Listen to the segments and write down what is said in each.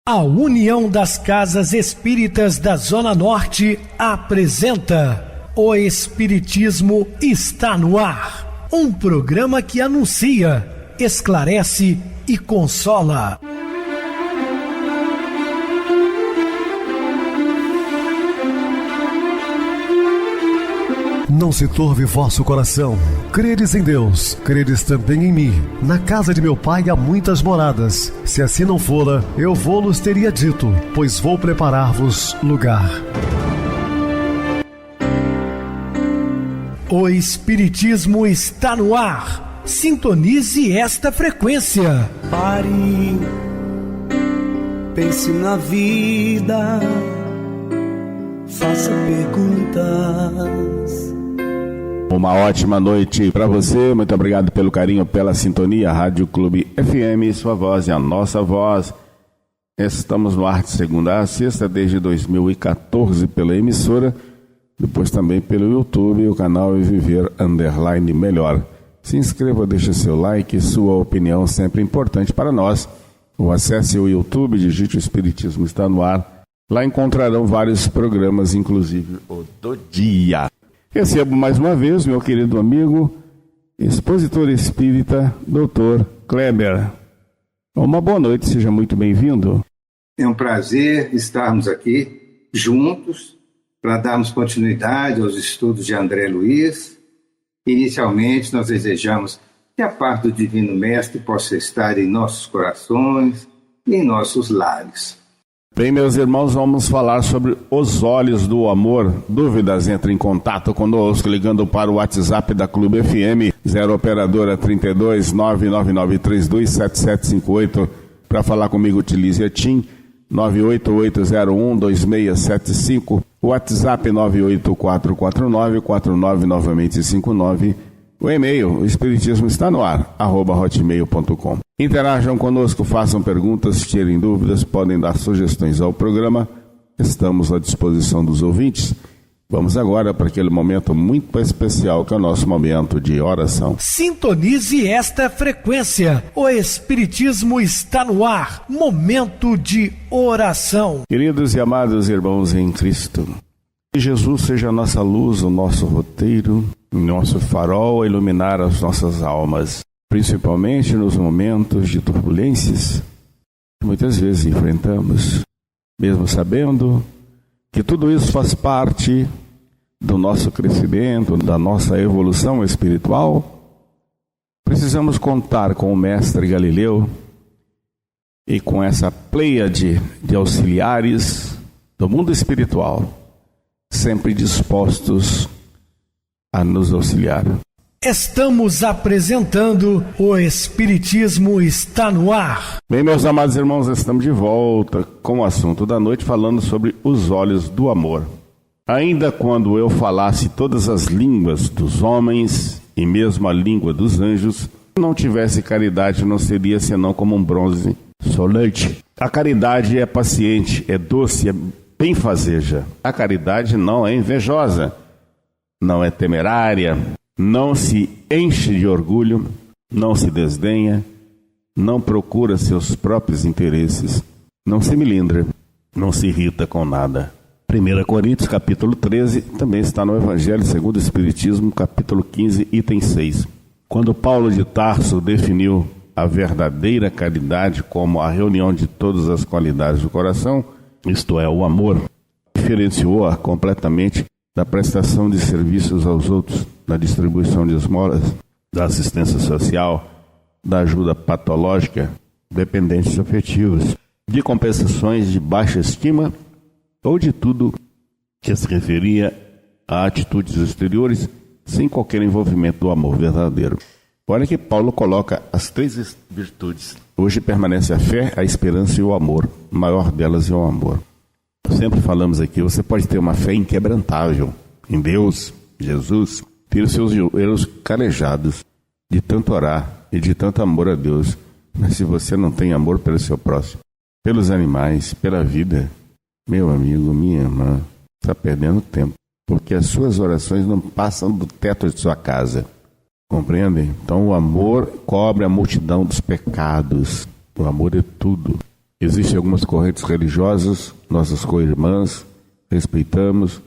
A União das Casas Espíritas da Zona Norte apresenta O Espiritismo está no ar. Um programa que anuncia, esclarece e consola. Não se turve vosso coração. Credes em Deus, credes também em mim. Na casa de meu pai há muitas moradas. Se assim não fora, eu vou-los teria dito, pois vou preparar-vos lugar. O Espiritismo está no ar. Sintonize esta frequência. Pare, pense na vida, faça perguntas. Uma ótima noite para você, muito obrigado pelo carinho, pela sintonia. Rádio Clube FM, sua voz é a nossa voz. Estamos no ar de segunda a sexta, desde 2014 pela emissora, depois também pelo YouTube, o canal Viver _ Melhor. Se inscreva, deixe seu like, sua opinião sempre importante para nós. Ou acesse o YouTube, digite o Espiritismo está no ar. Lá encontrarão vários programas, inclusive o do dia. Recebo mais uma vez meu querido amigo, expositor espírita, Dr. Kleber. Uma boa noite, seja muito bem-vindo. É um prazer estarmos aqui juntos para darmos continuidade aos estudos de André Luiz. Inicialmente, nós desejamos que a paz do Divino Mestre possa estar em nossos corações e em nossos lares. Bem, meus irmãos, vamos falar sobre os olhos do amor. Dúvidas? Entre em contato conosco ligando para o WhatsApp da Clube FM, 0 operadora 32 99932 7758. Para falar comigo, utilize a TIM 98801 2675, WhatsApp 98449 novamente 59. O e-mail, o Espiritismo está no ar, @hotmail.com. Interajam conosco, façam perguntas, tirem dúvidas, podem dar sugestões ao programa. Estamos à disposição dos ouvintes. Vamos agora para aquele momento muito especial que é o nosso momento de oração. Sintonize esta frequência. O Espiritismo está no ar. Momento de oração. Queridos e amados irmãos em Cristo, que Jesus seja a nossa luz, o nosso roteiro, o nosso farol a iluminar as nossas almas, principalmente nos momentos de turbulências que muitas vezes enfrentamos, mesmo sabendo que tudo isso faz parte do nosso crescimento, da nossa evolução espiritual. Precisamos contar com o Mestre Galileu e com essa pleiade de auxiliares do mundo espiritual, sempre dispostos a nos auxiliar. Estamos apresentando O Espiritismo está no ar. Bem, meus amados irmãos, estamos de volta com o assunto da noite, falando sobre os olhos do amor. Ainda quando eu falasse todas as línguas dos homens e mesmo a língua dos anjos, se não tivesse caridade, não seria senão como um bronze solente. A caridade é paciente, é doce, é benfazeja. A caridade não é invejosa, não é temerária, não se enche de orgulho, não se desdenha, não procura seus próprios interesses, não se melindra, não se irrita com nada. 1 Coríntios, capítulo 13, também está no Evangelho segundo o Espiritismo, capítulo 15, item 6. Quando Paulo de Tarso definiu a verdadeira caridade como a reunião de todas as qualidades do coração, isto é, o amor, diferenciou-a completamente da prestação de serviços aos outros, da distribuição de esmolas, da assistência social, da ajuda patológica, dependentes afetivos, de compensações de baixa estima ou de tudo que se referia a atitudes exteriores sem qualquer envolvimento do amor verdadeiro. Olha que Paulo coloca as 3 virtudes. Hoje permanece a fé, a esperança e o amor. O maior delas é o amor. Sempre falamos aqui, você pode ter uma fé inquebrantável em Deus, Jesus, ter os seus joelhos calejados de tanto orar e de tanto amor a Deus. Mas se você não tem amor pelo seu próximo, pelos animais, pela vida, meu amigo, minha irmã, está perdendo tempo. Porque as suas orações não passam do teto de sua casa. Compreendem? Então o amor cobre a multidão dos pecados. O amor é tudo. Existem algumas correntes religiosas, nossas co-irmãs, respeitamos,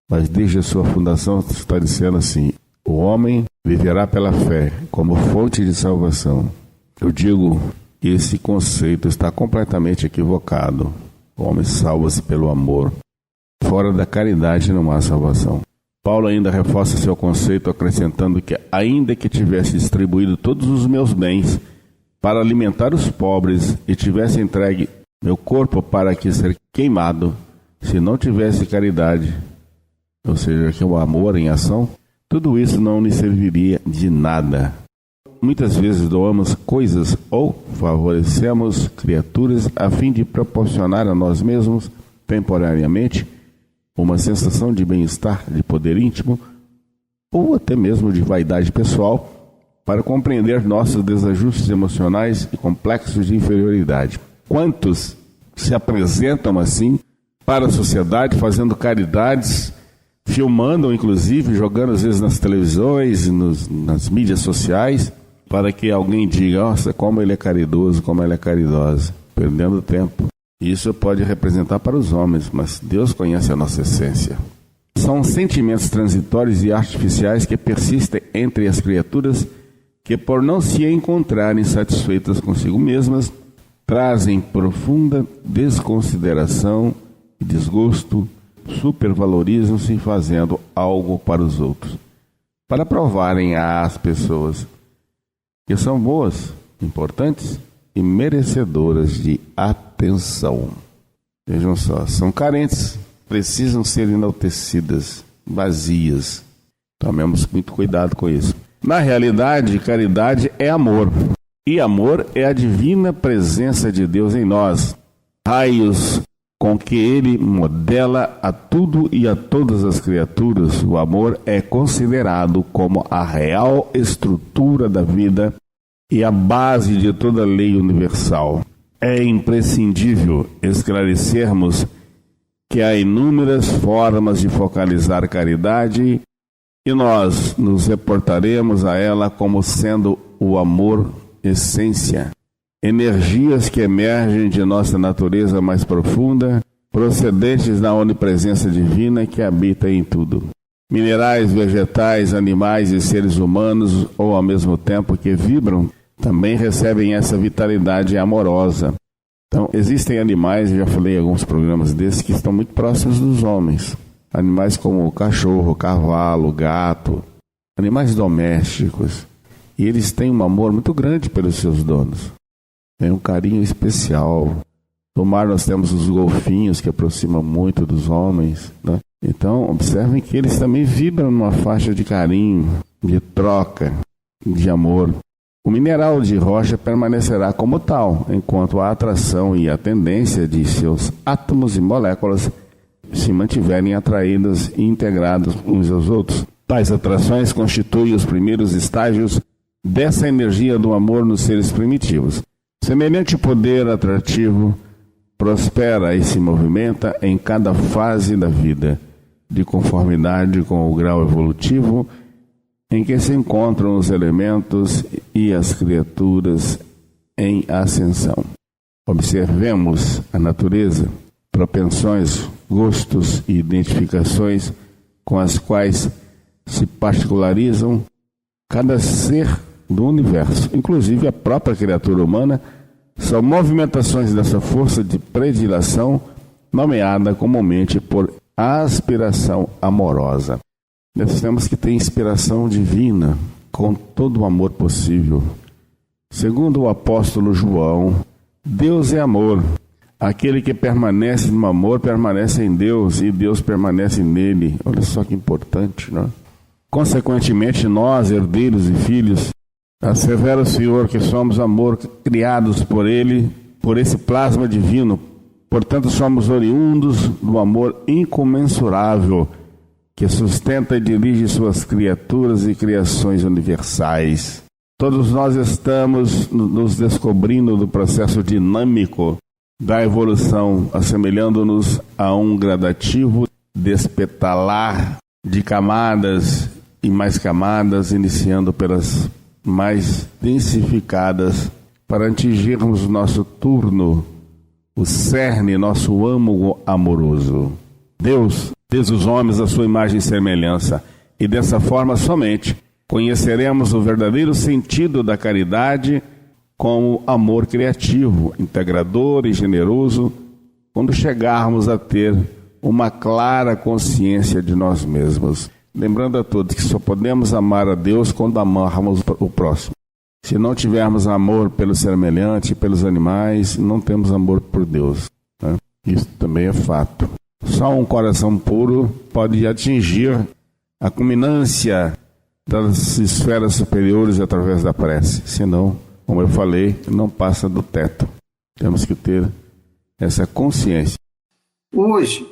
mas desde a sua fundação está dizendo assim: o homem viverá pela fé como fonte de salvação. Eu digo que esse conceito está completamente equivocado. O homem salva-se pelo amor. Fora da caridade não há salvação. Paulo ainda reforça seu conceito acrescentando que, ainda que tivesse distribuído todos os meus bens para alimentar os pobres e tivesse entregue meu corpo para que ser queimado, se não tivesse caridade, ou seja, que é o amor em ação, tudo isso não lhe serviria de nada. Muitas vezes doamos coisas ou favorecemos criaturas a fim de proporcionar a nós mesmos, temporariamente, uma sensação de bem-estar, de poder íntimo, ou até mesmo de vaidade pessoal, para compreender nossos desajustes emocionais e complexos de inferioridade. Quantos se apresentam assim para a sociedade, fazendo caridades, filmando, inclusive, jogando às vezes nas televisões e nas mídias sociais, para que alguém diga: nossa, como ele é caridoso, como ela é caridosa, perdendo tempo. Isso pode representar para os homens, mas Deus conhece a nossa essência. São sentimentos transitórios e artificiais que persistem entre as criaturas que, por não se encontrarem satisfeitas consigo mesmas, trazem profunda desconsideração e desgosto, supervalorizam-se fazendo algo para os outros, para provarem às pessoas que são boas, importantes e merecedoras de atenção. Vejam só, são carentes, precisam ser enaltecidas, vazias. Tomemos muito cuidado com isso. Na realidade, caridade é amor. E amor é a divina presença de Deus em nós. Raios com que Ele modela a tudo e a todas as criaturas. O amor é considerado como a real estrutura da vida e a base de toda lei universal. É imprescindível esclarecermos que há inúmeras formas de focalizar caridade e nós nos reportaremos a ela como sendo o amor essência. Energias que emergem de nossa natureza mais profunda, procedentes da onipresença divina que habita em tudo. Minerais, vegetais, animais e seres humanos, ou ao mesmo tempo que vibram, também recebem essa vitalidade amorosa. Então, existem animais, já falei em alguns programas desses, que estão muito próximos dos homens. Animais como o cachorro, cavalo, gato, animais domésticos. E eles têm um amor muito grande pelos seus donos. Tem um carinho especial. No mar nós temos os golfinhos que aproximam muito dos homens, né? Então, observem que eles também vibram numa faixa de carinho, de troca, de amor. O mineral de rocha permanecerá como tal, enquanto a atração e a tendência de seus átomos e moléculas se mantiverem atraídos e integrados uns aos outros. Tais atrações constituem os primeiros estágios dessa energia do amor nos seres primitivos. Semelhante poder atrativo prospera e se movimenta em cada fase da vida, de conformidade com o grau evolutivo em que se encontram os elementos e as criaturas em ascensão. Observemos a natureza, propensões, gostos e identificações com as quais se particularizam cada ser do universo, inclusive a própria criatura humana, são movimentações dessa força de predileção nomeada comumente por aspiração amorosa. Nós temos que ter inspiração divina com todo o amor possível. Segundo o apóstolo João, Deus é amor. Aquele que permanece no amor permanece em Deus e Deus permanece nele. Olha só que importante, não é? Consequentemente, nós, herdeiros e filhos, assevera o Senhor que somos amor, criados por Ele, por esse plasma divino. Portanto, somos oriundos do amor incomensurável que sustenta e dirige suas criaturas e criações universais. Todos nós estamos nos descobrindo do processo dinâmico da evolução, assemelhando-nos a um gradativo despetalar de camadas e mais camadas, iniciando pelas mais densificadas para atingirmos o nosso turno, o cerne, nosso âmago amoroso. Deus fez os homens à sua imagem e semelhança, e dessa forma somente conheceremos o verdadeiro sentido da caridade como amor criativo, integrador e generoso, quando chegarmos a ter uma clara consciência de nós mesmos. Lembrando a todos que só podemos amar a Deus quando amarmos o próximo. Se não tivermos amor pelo semelhante, pelos animais, não temos amor por Deus, né? Isso também é fato. Só um coração puro pode atingir a culminância das esferas superiores através da prece. Senão, como eu falei, não passa do teto. Temos que ter essa consciência. Hoje,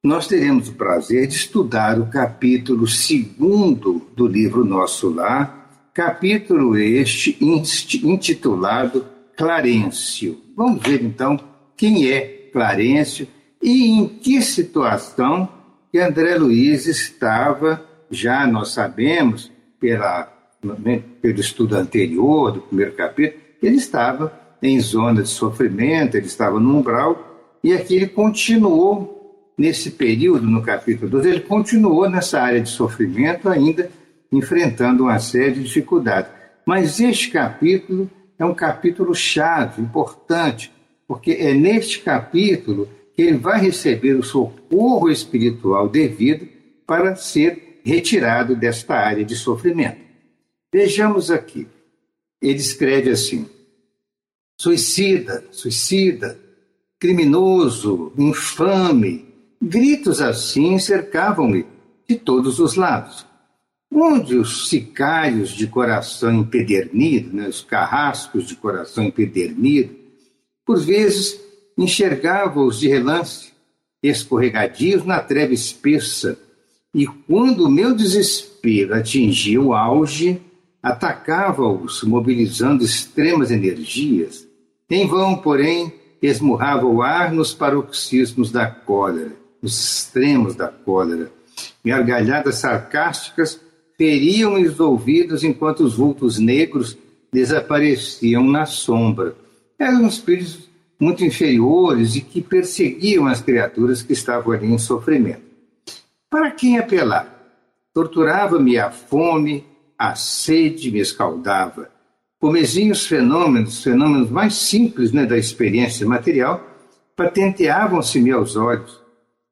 nós teremos o prazer de estudar o capítulo 2º do livro Nosso Lar, capítulo este intitulado Clarencio. Vamos ver então quem é Clarencio e em que situação que André Luiz estava, já nós sabemos, pelo estudo anterior do primeiro capítulo, ele estava em zona de sofrimento, ele estava no umbral, e aqui ele continuou, nesse período, no capítulo 12, ele continuou nessa área de sofrimento ainda, enfrentando uma série de dificuldades. Mas este capítulo é um capítulo chave, importante, porque é neste capítulo que ele vai receber o socorro espiritual devido para ser retirado desta área de sofrimento. Vejamos aqui. Ele escreve assim: suicida, criminoso, infame. Gritos assim cercavam-me de todos os lados. Onde os sicários de coração empedernido, os carrascos de coração empedernido, por vezes enxergava-os de relance, escorregadios na treva espessa, e quando o meu desespero atingia o auge, atacava-os, mobilizando extremas energias. Em vão, porém, esmurrava o ar nos paroxismos da cólera, nos extremos da cólera. Gargalhadas sarcásticas feriam-me os ouvidos enquanto os vultos negros desapareciam na sombra. Eram espíritos muito inferiores e que perseguiam as criaturas que estavam ali em sofrimento. Para quem apelar? Torturava-me a fome, a sede me escaldava. Comezinhos fenômenos mais simples da experiência material, patenteavam-se-me aos olhos.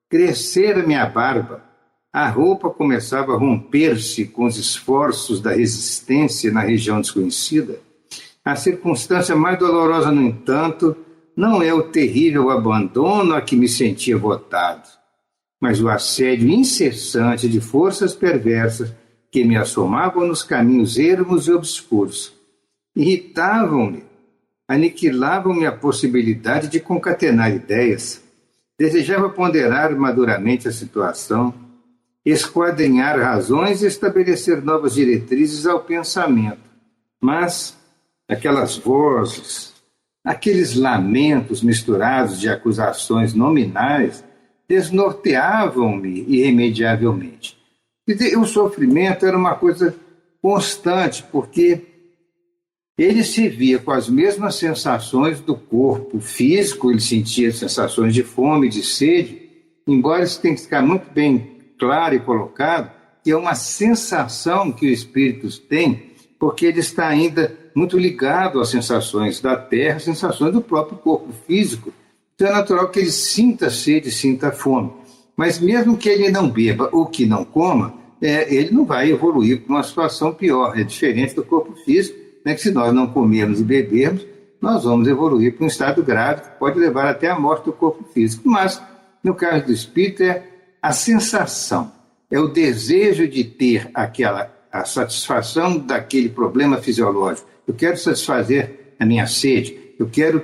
Crescera minha barba, a roupa começava a romper-se com os esforços da resistência na região desconhecida. A circunstância mais dolorosa, no entanto, não é o terrível abandono a que me sentia votado, mas o assédio incessante de forças perversas que me assomavam nos caminhos ermos e obscuros. Irritavam-me, aniquilavam-me a possibilidade de concatenar ideias. Desejava ponderar maduramente a situação, esquadrinhar razões e estabelecer novas diretrizes ao pensamento. Mas aquelas vozes, aqueles lamentos misturados de acusações nominais, desnorteavam-me irremediavelmente. E o sofrimento era uma coisa constante, porque ele se via com as mesmas sensações do corpo físico, ele sentia sensações de fome, de sede, embora isso tenha que ficar muito bem claro e colocado, que é uma sensação que o espírito tem, porque ele está ainda muito ligado às sensações da terra, às sensações do próprio corpo físico. Então é natural que ele sinta sede, sinta fome. Mas mesmo que ele não beba ou que não coma, ele não vai evoluir para uma situação pior. É diferente do corpo físico, que se nós não comermos e bebermos, nós vamos evoluir para um estado grave que pode levar até a morte do corpo físico. Mas, no caso do espírito, é a sensação, é o desejo de ter a satisfação daquele problema fisiológico. Eu quero satisfazer a minha sede, eu quero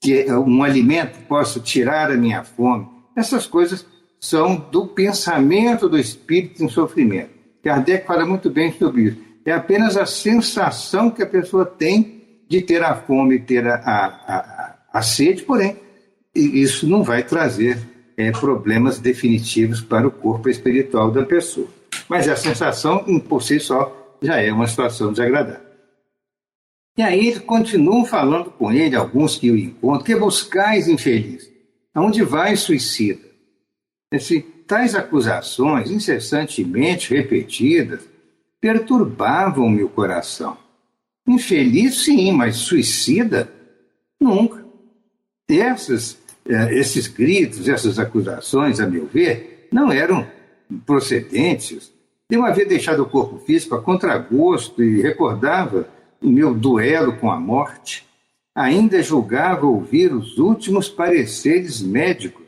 que um alimento possa tirar a minha fome. Essas coisas são do pensamento do espírito em sofrimento. Kardec fala muito bem sobre isso. É apenas a sensação que a pessoa tem de ter a fome, ter a sede, porém, isso não vai trazer problemas definitivos para o corpo espiritual da pessoa. Mas a sensação, por si só, já é uma situação desagradável. E aí eles continuam falando com ele, alguns que o encontram: que buscais, infeliz? Aonde vai, suicida? Tais acusações, incessantemente repetidas, perturbavam meu coração. Infeliz, sim, mas suicida? Nunca. Esses gritos, essas acusações, a meu ver, não eram procedentes. Eu havia deixado o corpo físico a contragosto e recordava o meu duelo com a morte. Ainda julgava ouvir os últimos pareceres médicos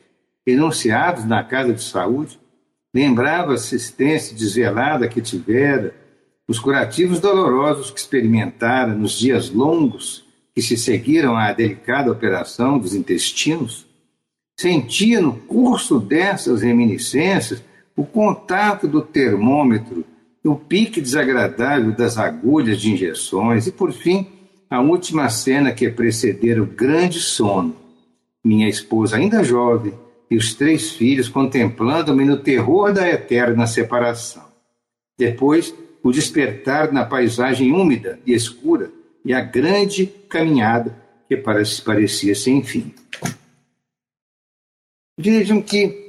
enunciados na casa de saúde. Lembrava a assistência desvelada que tivera, os curativos dolorosos que experimentara nos dias longos que se seguiram à delicada operação dos intestinos. Sentia no curso dessas reminiscências o contato do termômetro, o pique desagradável das agulhas de injeções e, por fim, a última cena que precedera o grande sono. Minha esposa ainda jovem e os 3 filhos contemplando-me no terror da eterna separação. Depois, o despertar na paisagem úmida e escura e a grande caminhada que parecia sem fim. Vejam que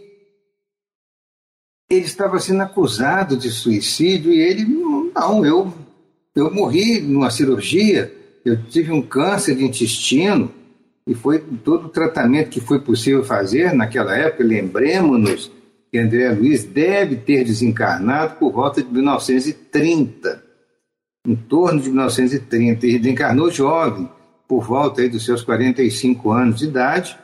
ele estava sendo acusado de suicídio e ele: não, eu morri numa cirurgia, eu tive um câncer de intestino e foi todo o tratamento que foi possível fazer naquela época. Lembremos-nos que André Luiz deve ter desencarnado por volta de 1930, em torno de 1930. Ele desencarnou jovem, por volta aí dos seus 45 anos de idade,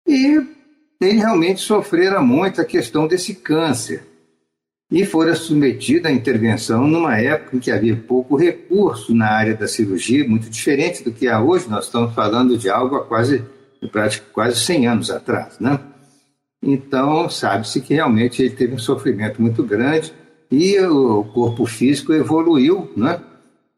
e ele realmente sofrera muito a questão desse câncer e fora submetido à intervenção numa época em que havia pouco recurso na área da cirurgia, muito diferente do que há hoje. Nós estamos falando de algo há quase 100 anos atrás, né? Então, sabe-se que realmente ele teve um sofrimento muito grande e o corpo físico evoluiu, né,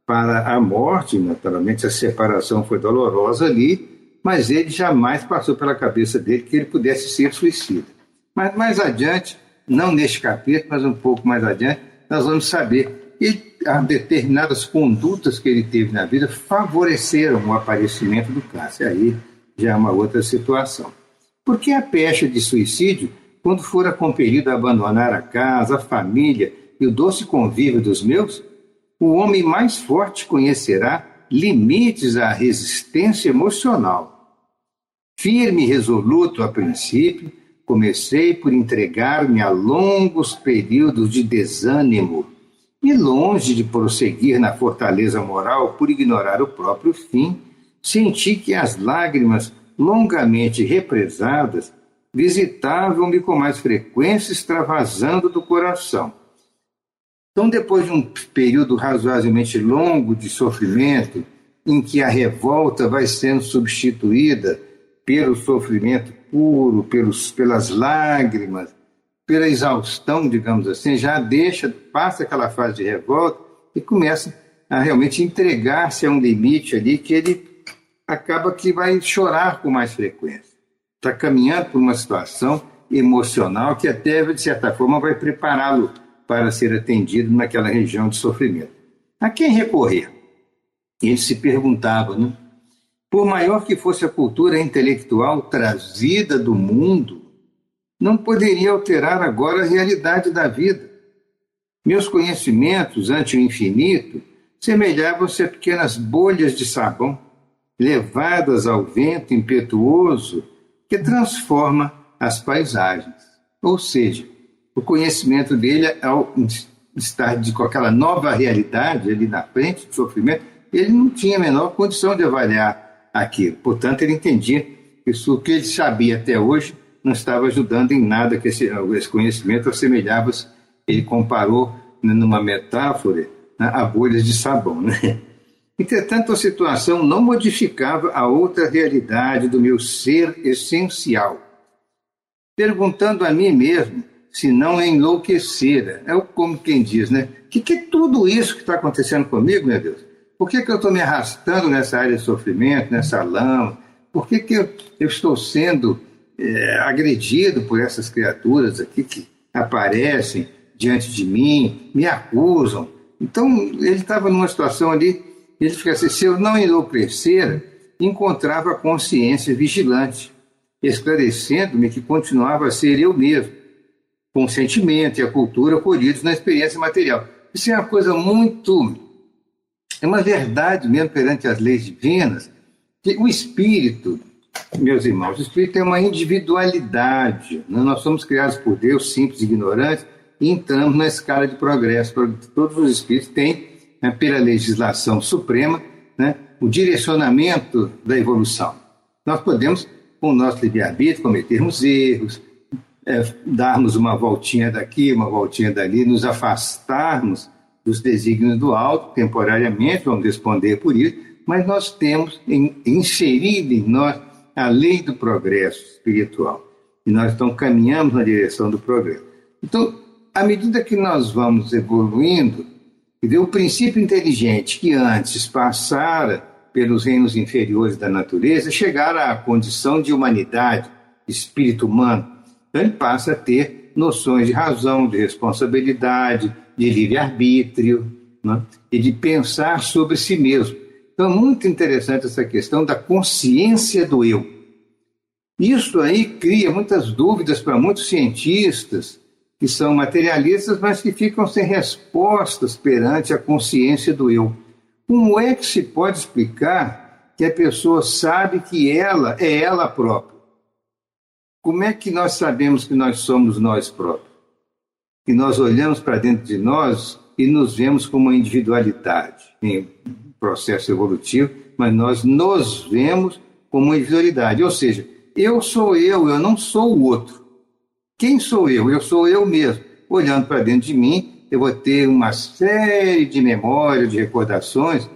para a morte. Naturalmente, a separação foi dolorosa ali, mas ele jamais passou pela cabeça dele que ele pudesse ser suicida. Mas mais adiante, não neste capítulo, mas um pouco mais adiante, nós vamos saber que determinadas condutas que ele teve na vida favoreceram o aparecimento do câncer. Aí já é uma outra situação. Porque a pecha de suicídio, quando fora compelido a abandonar a casa, a família e o doce convívio dos meus, o homem mais forte conhecerá limites à resistência emocional. Firme e resoluto a princípio, comecei por entregar-me a longos períodos de desânimo e, longe de prosseguir na fortaleza moral por ignorar o próprio fim, senti que as lágrimas longamente represadas visitavam-me com mais frequência, extravasando do coração. Então, depois de um período razoavelmente longo de sofrimento, em que a revolta vai sendo substituída pelo sofrimento puro, pelas lágrimas, pela exaustão, digamos assim, passa aquela fase de revolta e começa a realmente entregar-se a um limite ali que ele acaba que vai chorar com mais frequência. Está caminhando por uma situação emocional que até, de certa forma, vai prepará-lo para ser atendido naquela região de sofrimento. A quem recorrer? Ele se perguntava, né? Por maior que fosse a cultura intelectual trazida do mundo, não poderia alterar agora a realidade da vida. Meus conhecimentos ante o infinito semelhavam-se a pequenas bolhas de sabão, levadas ao vento impetuoso que transforma as paisagens. Ou seja, o conhecimento dele, ao estar com aquela nova realidade ali na frente do sofrimento, ele não tinha a menor condição de avaliar aquilo. Portanto, ele entendia que o que ele sabia até hoje não estava ajudando em nada, que esse conhecimento assemelhava-se, ele comparou, numa metáfora, a bolhas de sabão, né? Entretanto, a situação não modificava a outra realidade do meu ser essencial. Perguntando a mim mesmo se não enlouquecera. É como quem diz, né? Que é tudo isso que está acontecendo comigo, meu Deus? Por que eu estou me arrastando nessa área de sofrimento, nessa lama? Por que eu estou sendo agredido por essas criaturas aqui que aparecem diante de mim, me acusam? Então, ele estava numa situação ali Ele fica assim: se eu não enlouquecer, encontrava a consciência vigilante, esclarecendo-me que continuava a ser eu mesmo, com o sentimento e a cultura colhidos na experiência material. Isso é uma coisa é uma verdade mesmo perante as leis divinas, que o espírito, meus irmãos, o espírito é uma individualidade. Nós somos criados por Deus, simples e ignorantes, e entramos na escala de progresso. Todos os espíritos têm, pela legislação suprema, o direcionamento da evolução. Nós podemos, com o nosso livre-arbítrio, cometermos erros, darmos uma voltinha daqui, uma voltinha dali, nos afastarmos dos desígnios do alto, temporariamente, vamos responder por isso, mas nós temos inserido em nós a lei do progresso espiritual. E nós então caminhamos na direção do progresso. Então, à medida que nós vamos evoluindo, o princípio inteligente que antes passara pelos reinos inferiores da natureza, chegar à condição de humanidade, espírito humano, então ele passa a ter noções de razão, de responsabilidade, de livre-arbítrio, e de pensar sobre si mesmo. Então é muito interessante essa questão da consciência do eu. Isso aí cria muitas dúvidas para muitos cientistas que são materialistas, mas que ficam sem respostas perante a consciência do eu. Como é que se pode explicar que a pessoa sabe que ela é ela própria? Como é que nós sabemos que nós somos nós próprios? Que nós olhamos para dentro de nós e nos vemos como uma individualidade em processo evolutivo, mas nós nos vemos como uma individualidade. Ou seja, eu sou eu não sou o outro. Quem sou eu? Eu sou eu mesmo. Olhando para dentro de mim, eu vou ter uma série de memórias, de recordações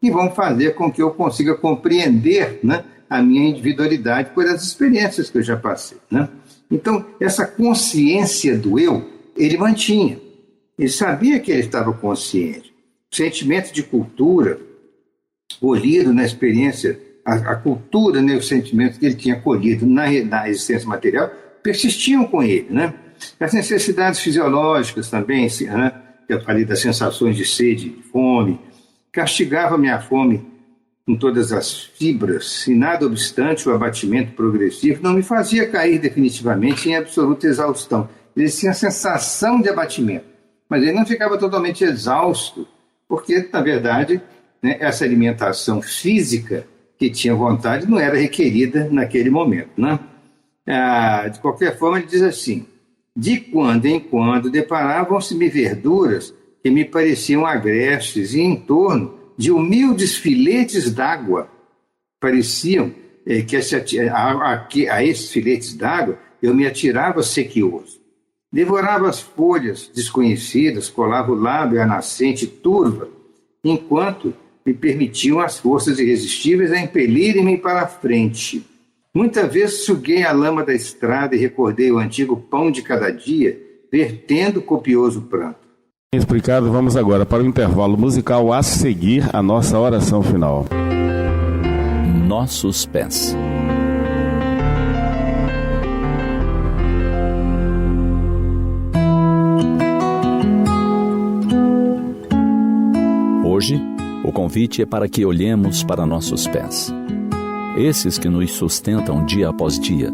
que vão fazer com que eu consiga compreender, a minha individualidade por as experiências que eu já passei. Então, essa consciência do eu, ele mantinha. Ele sabia que ele estava consciente. O sentimento de cultura, colhido na experiência, a cultura, os sentimentos que ele tinha colhido na existência material, persistiam com ele. As necessidades fisiológicas também, eu falei das sensações de sede, de fome, castigava a minha fome com todas as fibras, e nada obstante o abatimento progressivo não me fazia cair definitivamente em absoluta exaustão. Ele tinha a sensação de abatimento, mas ele não ficava totalmente exausto, porque, na verdade, essa alimentação física que tinha vontade não era requerida naquele momento. De qualquer forma, ele diz assim: de quando em quando deparavam-se-me verduras que me pareciam agrestes, e em torno de humildes filetes d'água pareciam que a esses filetes d'água eu me atirava sequioso. Devorava as folhas desconhecidas, colava o lábio à nascente turva, enquanto me permitiam as forças irresistíveis a impelirem-me para a frente. Muitas vezes suguei a lama da estrada e recordei o antigo pão de cada dia, vertendo copioso pranto. Explicado, vamos agora para o intervalo musical a seguir a nossa oração final. Nossos pés. Hoje, o convite é para que olhemos para nossos pés. Esses que nos sustentam dia após dia,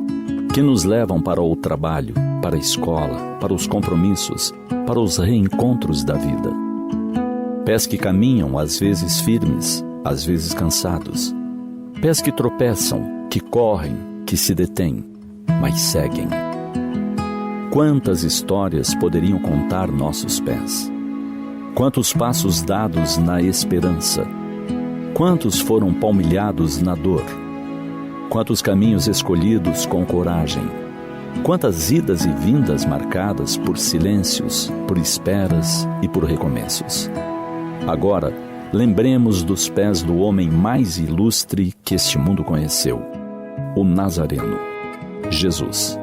que nos levam para o trabalho, para a escola, para os compromissos, para os reencontros da vida. Pés que caminham, às vezes firmes, às vezes cansados. Pés que tropeçam, que correm, que se detêm, mas seguem. Quantas histórias poderiam contar nossos pés? Quantos passos dados na esperança? Quantos foram palmilhados na dor? Quantos caminhos escolhidos com coragem? Quantas idas e vindas marcadas por silêncios, por esperas e por recomeços? Agora, lembremos dos pés do homem mais ilustre que este mundo conheceu, o Nazareno, Jesus.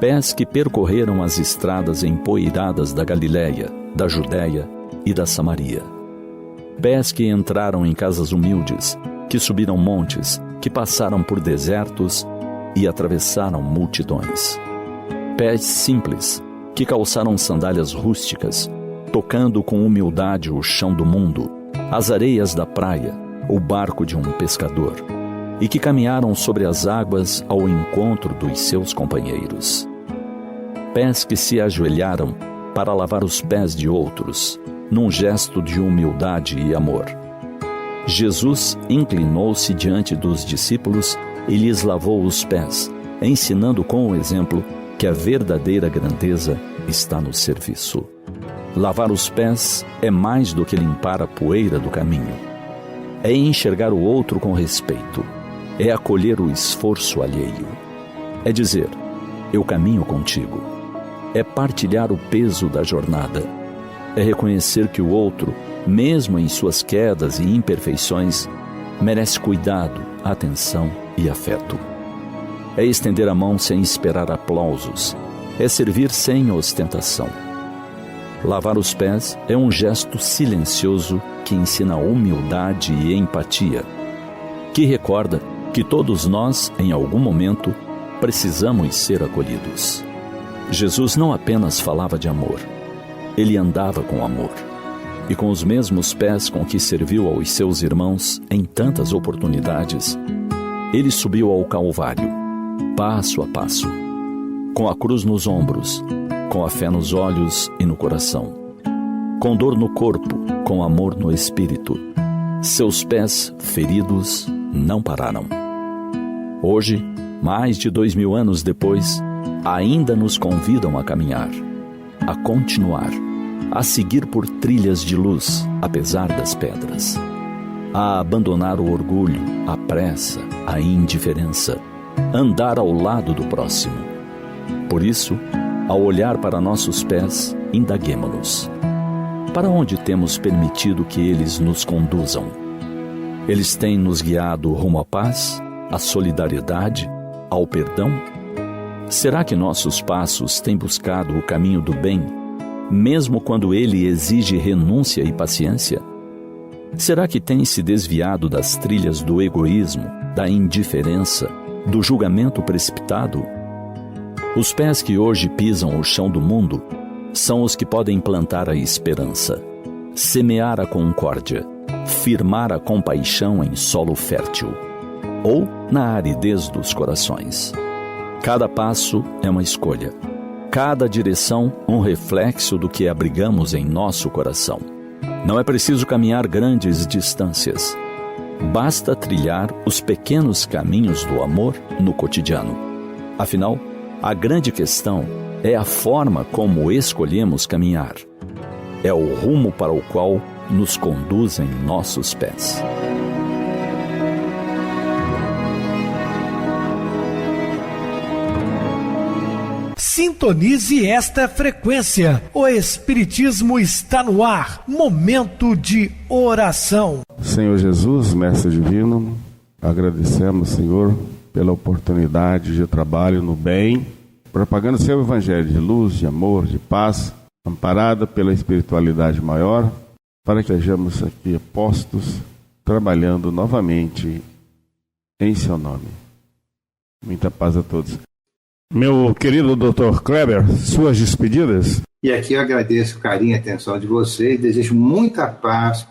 Pés que percorreram as estradas empoeiradas da Galileia, da Judéia e da Samaria. Pés que entraram em casas humildes, que subiram montes, que passaram por desertos e atravessaram multidões. Pés simples, que calçaram sandálias rústicas, tocando com humildade o chão do mundo, as areias da praia, o barco de um pescador, e que caminharam sobre as águas ao encontro dos seus companheiros. Pés que se ajoelharam para lavar os pés de outros, num gesto de humildade e amor. Jesus inclinou-se diante dos discípulos e lhes lavou os pés, ensinando com o exemplo que a verdadeira grandeza está no serviço. Lavar os pés é mais do que limpar a poeira do caminho. É enxergar o outro com respeito. É acolher o esforço alheio. É dizer, eu caminho contigo. É partilhar o peso da jornada. É reconhecer que o outro, mesmo em suas quedas e imperfeições, merece cuidado, atenção e afeto. É estender a mão sem esperar aplausos. É servir sem ostentação. Lavar os pés é um gesto silencioso que ensina humildade e empatia, que recorda que todos nós, em algum momento, precisamos ser acolhidos. Jesus não apenas falava de amor, ele andava com amor. E com os mesmos pés com que serviu aos seus irmãos em tantas oportunidades, ele subiu ao Calvário, passo a passo, com a cruz nos ombros, com a fé nos olhos e no coração, com dor no corpo, com amor no espírito. Seus pés feridos não pararam. Hoje, mais de 2000 anos depois, ainda nos convidam a caminhar, a continuar, a seguir por trilhas de luz, apesar das pedras, a abandonar o orgulho, a pressa, a indiferença, andar ao lado do próximo. Por isso, ao olhar para nossos pés, indaguemo-nos. Para onde temos permitido que eles nos conduzam? Eles têm nos guiado rumo à paz, à solidariedade, ao perdão? Será que nossos passos têm buscado o caminho do bem, mesmo quando ele exige renúncia e paciência? Será que tem se desviado das trilhas do egoísmo, da indiferença, do julgamento precipitado? Os pés que hoje pisam o chão do mundo são os que podem plantar a esperança, semear a concórdia, firmar a compaixão em solo fértil, ou na aridez dos corações. Cada passo é uma escolha, cada direção um reflexo do que abrigamos em nosso coração. Não é preciso caminhar grandes distâncias. Basta trilhar os pequenos caminhos do amor no cotidiano. Afinal, a grande questão é a forma como escolhemos caminhar. É o rumo para o qual nos conduzem nossos pés. Sintonize esta frequência. O Espiritismo está no ar. Momento de oração. Senhor Jesus, Mestre Divino, agradecemos, Senhor, pela oportunidade de trabalho no bem, propagando o seu evangelho de luz, de amor, de paz, amparada pela espiritualidade maior, para que sejamos aqui postos, trabalhando novamente em seu nome. Muita paz a todos. Meu querido Dr. Kleber, suas despedidas? E aqui eu agradeço o carinho e a atenção de vocês, desejo muita paz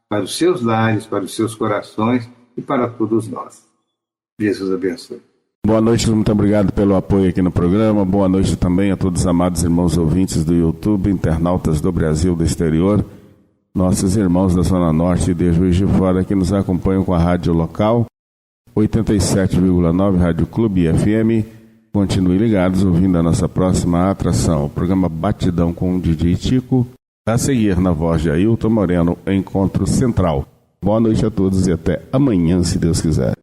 para os seus lares, para os seus corações e para todos nós. Jesus abençoe. Boa noite, muito obrigado pelo apoio aqui no programa. Boa noite também a todos os amados irmãos ouvintes do YouTube, internautas do Brasil, do exterior, nossos irmãos da Zona Norte e de Juiz de Fora que nos acompanham com a rádio local, 87,9 Rádio Clube FM. Continue ligados ouvindo a nossa próxima atração, o programa Batidão com o DJ Tico, a seguir na voz de Ailton Moreno, Encontro Central. Boa noite a todos e até amanhã, se Deus quiser.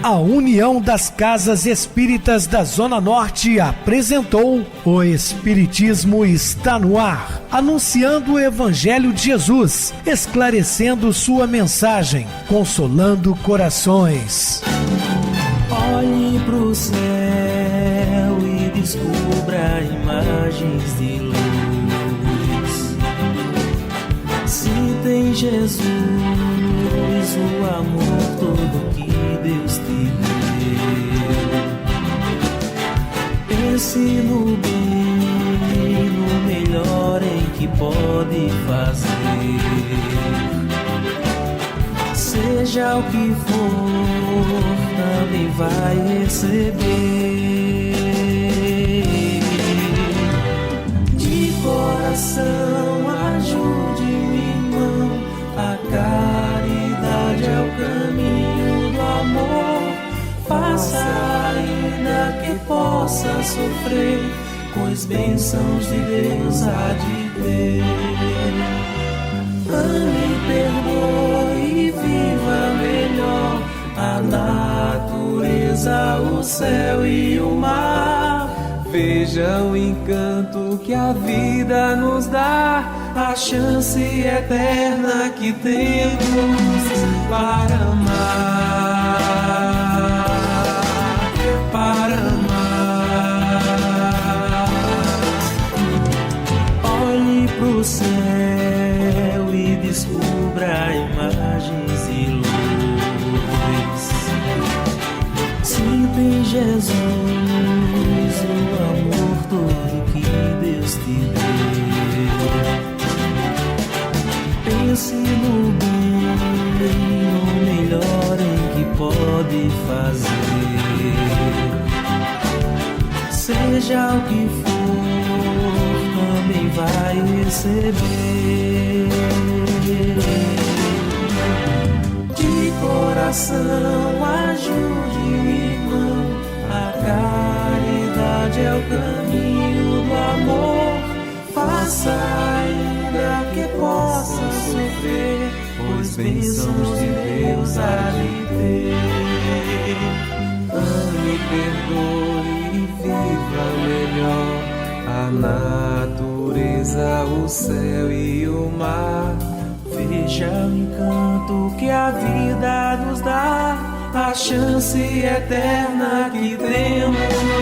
A União das Casas Espíritas da Zona Norte apresentou O Espiritismo está no ar, anunciando o Evangelho de Jesus, esclarecendo sua mensagem, consolando corações. Olhe pro céu e descubra imagens de luz. Se tem Jesus, o amor todo que Deus te deu. Pense no bem melhor em que pode fazer. Seja o que for, também vai receber. De coração, ajude o irmão, a caridade é o caminho do amor. Faça ainda que possa sofrer, pois bênçãos de Deus há de ter. Ame, perdoe e viva melhor a natureza, o céu e o mar. Veja o encanto que a vida nos dá, a chance eterna que temos para amar, para amar. Olhe pro céu e descubra imagens de luz. Sinta em Jesus o amor todo que Deus te deu. Pense no bem, no melhor em que pode fazer. Seja o que for, também vai receber. De coração, ajude o irmão, a caridade é o caminho do amor. Faça ainda que possa sofrer, pois bênçãos de Deus há de ter. Ame, perdoe e viva melhor a natureza, o céu e o mar. Veja o encanto que a vida nos dá, a chance eterna que temos